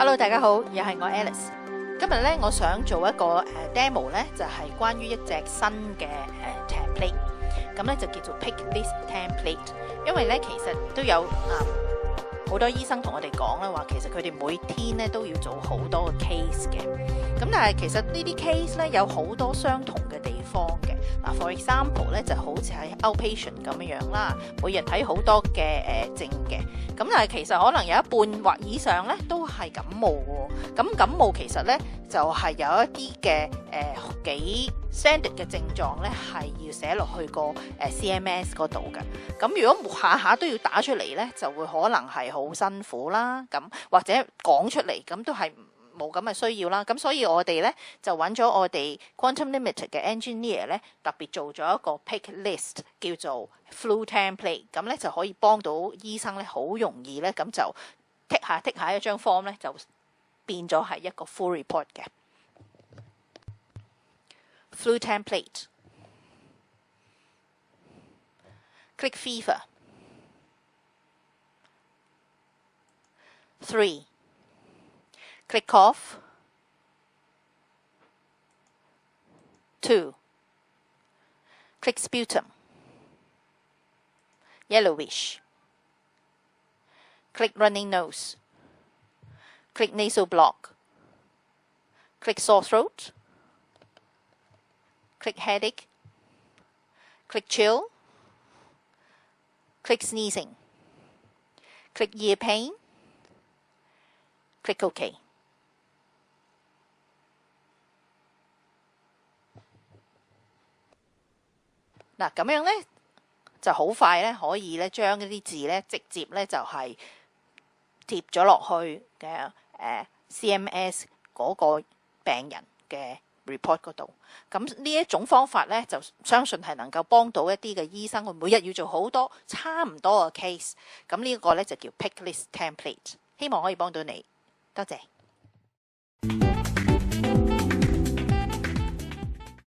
Hello， 大家好，又係我 Alice。今日咧，我想做一個demo 咧，就係關於一隻新嘅template，咁咧就叫做 Pick List Template。因為咧，其實都有好多醫生同我哋講啦，話其實佢哋每天咧都要做好多個 case 嘅。咁但係其實呢啲 case 咧有好多相同嘅地方嘅。嗱，for example 咧就好似喺 outpatient 咁樣啦，每日睇好多嘅症嘅。咁但係其實可能有一半或以上咧都係感冒喎。咁感冒其實咧就係有一啲嘅幾 standard 嘅症狀咧係要寫落去個CMS 嗰度嘅。咁如果下下都要打出嚟咧，就會可能係好辛苦啦。咁或者講出嚟咁都係冇咁嘅需要啦。咁所以我哋咧就揾咗我哋 Quantum Limited 嘅 engineer 咧，特別做咗一個 pick list 叫做 Flu Template。咁咧就可以幫到醫生咧好容易咧咁就剔下一張 form 咧就變咗係一個 full report 嘅 Flu Template。 Click Fever 3. Click Cough 2. Click Sputum Yellowish. Click Running Nose. Click Nasal Block. Click Sore Throat. Click Headache. Click Chill. Click Sneezing. Click Ear Pain. Click OK。嗱，咁樣咧就好快咧，可以咧將呢啲字咧直接咧就係貼咗落去嘅CMS 嗰個病人嘅 report 嗰度。咁呢一種方法咧，就相信係能夠幫到一啲嘅醫生，佢每日要做好多差唔多嘅 case。咁呢個咧就叫 Pick List Template，希望可以幫到你。多謝。